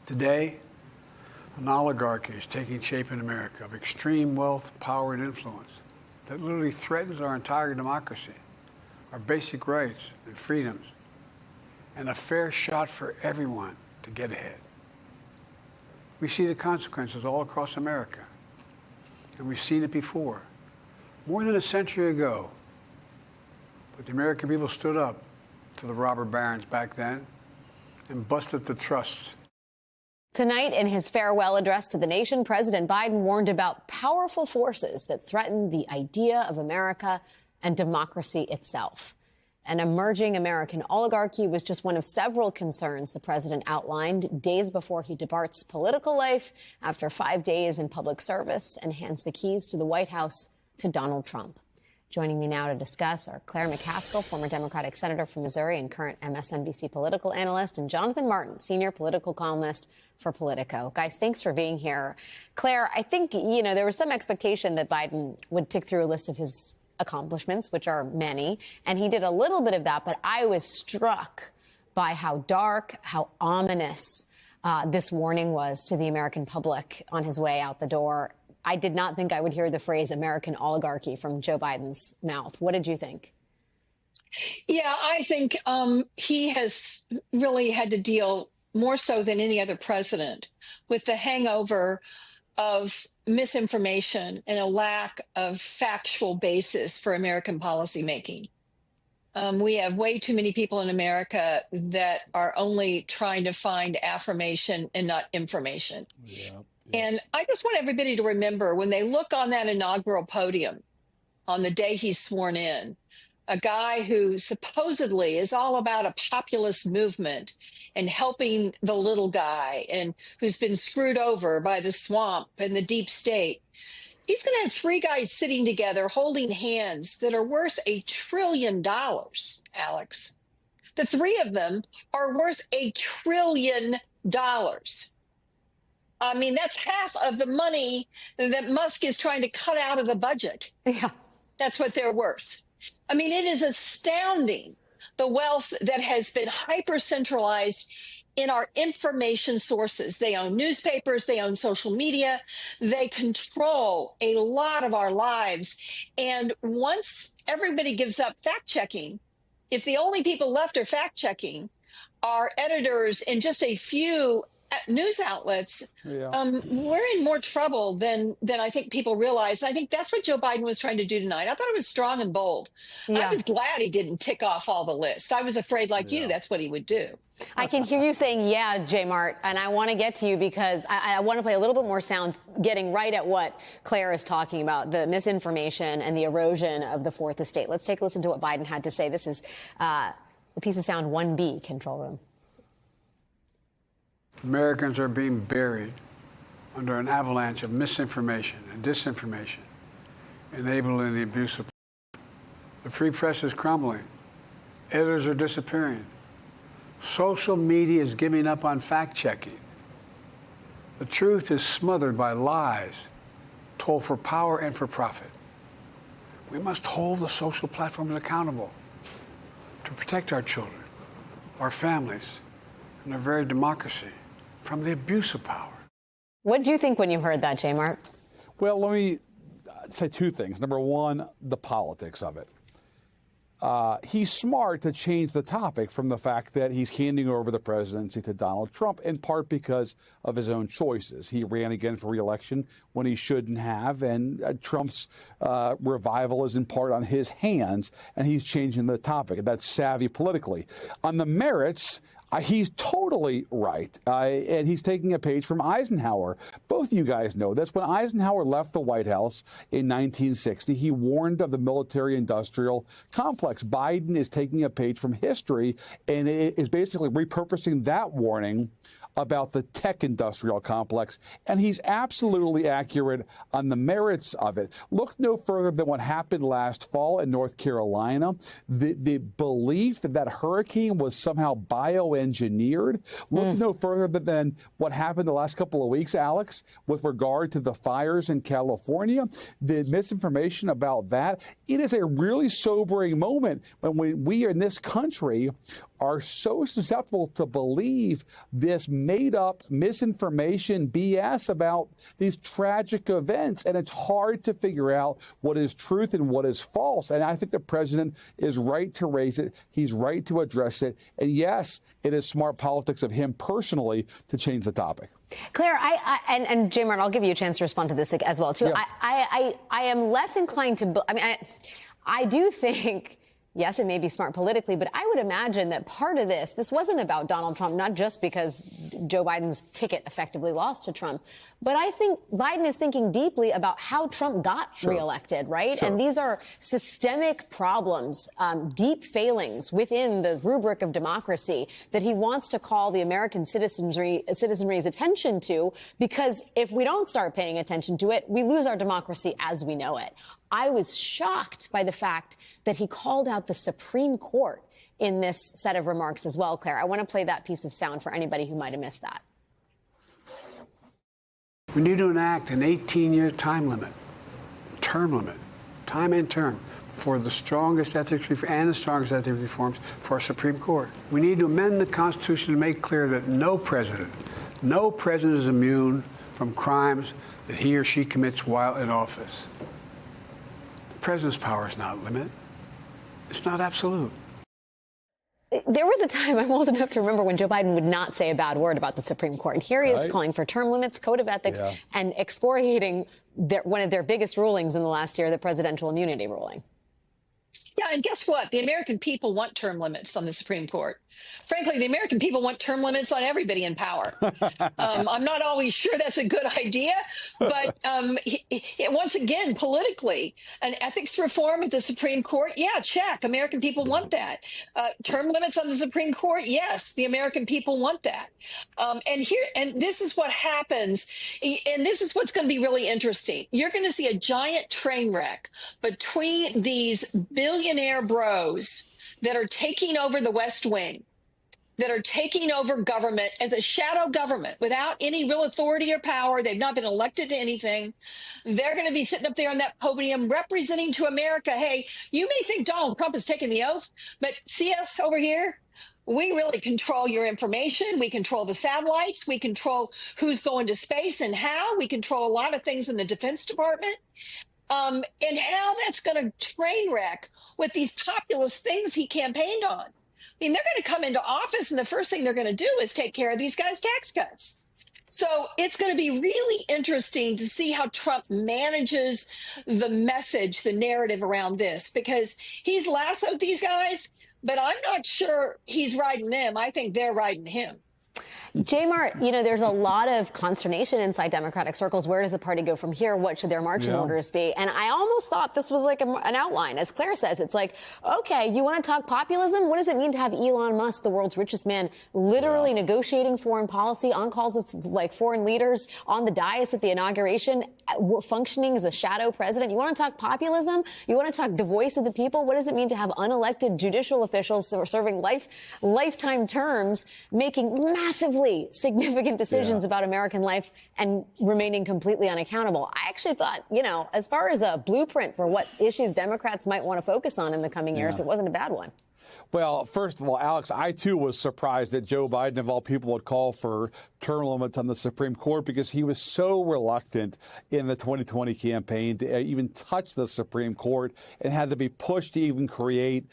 Today, an oligarchy is taking shape in America of extreme wealth, power, and influence that literally threatens our entire democracy, our basic rights and freedoms, and a fair shot for everyone to get ahead. We see the consequences all across America, and we've seen it before. More than a century ago, but the American people stood up to the robber barons back then and busted the trusts. Tonight, in his farewell address to the nation, President Biden warned about powerful forces that threaten the idea of America and democracy itself. An emerging American oligarchy was just one of several concerns the president outlined days before he departs political life after 5 days in public service and hands the keys to the White House to Donald Trump. Joining me now to discuss are Claire McCaskill, former Democratic senator from Missouri and current MSNBC political analyst, and Jonathan Martin, senior political columnist for Politico. Guys, thanks for being here. Claire, I think, there was some expectation that Biden would tick through a list of his accomplishments, which are many, and he did a little bit of that, but I was struck by how dark, how ominous this warning was to the American public on his way out the door. I did not think I would hear the phrase American oligarchy from Joe Biden's mouth. What did you think? Yeah, I think he has really had to deal more so than any other president with the hangover of misinformation and a lack of factual basis for American policymaking. We have way too many people in America that are only trying to find affirmation and not information. Yeah. And I just want everybody to remember when they look on that inaugural podium on the day he's sworn in, a guy who supposedly is all about a populist movement and helping the little guy and who's been screwed over by the swamp and the deep state. He's going to have three guys sitting together holding hands that are worth $1 trillion, Alex. The three of them are worth $1 trillion. I mean, that's half of the money that Musk is trying to cut out of the budget. Yeah. That's what they're worth. I mean, it is astounding, the wealth that has been hyper-centralized in our information sources. They own newspapers, they own social media, they control a lot of our lives. And once everybody gives up fact-checking, if the only people left are fact-checking are editors in just a few news outlets, we're in more trouble than I think people realize. I think that's what Joe Biden was trying to do tonight. I thought it was strong and bold. Yeah. I was glad he didn't tick off all the list. I was afraid, like you, that's what he would do. I can hear you saying, yeah, J. Mart, and I want to get to you because I want to play a little bit more sound, getting right at what Claire is talking about, the misinformation and the erosion of the Fourth Estate. Let's take a listen to what Biden had to say. This is a piece of sound 1B, control room. Americans are being buried under an avalanche of misinformation and disinformation, enabling the abuse of power. The free press is crumbling. Editors are disappearing. Social media is giving up on fact-checking. The truth is smothered by lies told for power and for profit. We must hold the social platforms accountable to protect our children, our families, and our very democracy from the abuse of power. What did you think when you heard that, J. Mart? Well, let me say two things. Number one, the politics of it. He's smart to change the topic from the fact that he's handing over the presidency to Donald Trump, in part because of his own choices. He ran again for re-election when he shouldn't have, and Trump's revival is in part on his hands, and he's changing the topic. That's savvy politically. On the merits, he's totally right, and he's taking a page from Eisenhower. Both of you guys know this. When Eisenhower left the White House in 1960, he warned of the military-industrial complex. Biden is taking a page from history and is basically repurposing that warning about the tech industrial complex, and he's absolutely accurate on the merits of it. Look no further than what happened last fall in North Carolina. The belief that that hurricane was somehow bioengineered. Look no further than what happened the last couple of weeks, Alex, with regard to the fires in California. The misinformation about that. It is a really sobering moment when we in this country are so susceptible to believe this made-up misinformation BS about these tragic events, and it's hard to figure out what is truth and what is false. And I think the president is right to raise it. He's right to address it. And yes, it is smart politics of him personally to change the topic. Claire, and Jay Martin, I'll give you a chance to respond to this as well, too. Yeah. I am less inclined to, I do think, yes, it may be smart politically, but I would imagine that part of this wasn't about Donald Trump, not just because Joe Biden's ticket effectively lost to Trump, but I think Biden is thinking deeply about how Trump got reelected, right? Sure. And these are systemic problems, deep failings within the rubric of democracy that he wants to call the American citizenry's attention to, because if we don't start paying attention to it, we lose our democracy as we know it. I was shocked by the fact that he called out the Supreme Court in this set of remarks as well, Claire. I want to play that piece of sound for anybody who might have missed that. We need to enact an 18-year time limit, time and term, for the strongest ethics and the strongest ethics reforms for our Supreme Court. We need to amend the Constitution to make clear that no president is immune from crimes that he or she commits while in office. The president's power is not limited. It's not absolute. There was a time, I'm old enough to remember, when Joe Biden would not say a bad word about the Supreme Court. And here he is calling for term limits, code of ethics, and excoriating one of their biggest rulings in the last year, the presidential immunity ruling. Yeah, and guess what? The American people want term limits on the Supreme Court. Frankly, the American people want term limits on everybody in power. I'm not always sure that's a good idea, but once again, politically, an ethics reform at the Supreme Court, yeah, check. American people want that. Term limits on the Supreme Court, yes, the American people want that. And this is what happens, and this is what's going to be really interesting. You're going to see a giant train wreck between these billionaire bros that are taking over the West Wing, that are taking over government as a shadow government without any real authority or power. They've not been elected to anything. They're going to be sitting up there on that podium representing to America, hey, you may think Donald Trump is taking the oath, but see us over here? We really control your information. We control the satellites. We control who's going to space and how. We control a lot of things in the Defense Department. And how that's going to train wreck with these populist things he campaigned on. I mean, they're going to come into office, and the first thing they're going to do is take care of these guys' tax cuts. So it's going to be really interesting to see how Trump manages the message, the narrative around this, because he's lassoed these guys, but I'm not sure he's riding them. I think they're riding him. Jay Mart, there's a lot of consternation inside Democratic circles. Where does the party go from here? What should their marching orders be? And I almost thought this was like an outline. As Claire says, it's like, okay, you want to talk populism? What does it mean to have Elon Musk, the world's richest man, literally negotiating foreign policy on calls with foreign leaders on the dais at the inauguration, functioning as a shadow president? You want to talk populism? You want to talk the voice of the people? What does it mean to have unelected judicial officials that are serving lifetime terms, making massively significant decisions about American life and remaining completely unaccountable? I actually thought, as far as a blueprint for what issues Democrats might want to focus on in the coming years, it wasn't a bad one. Well, first of all, Alex, I, too, was surprised that Joe Biden, of all people, would call for term limits on the Supreme Court, because he was so reluctant in the 2020 campaign to even touch the Supreme Court and had to be pushed to even create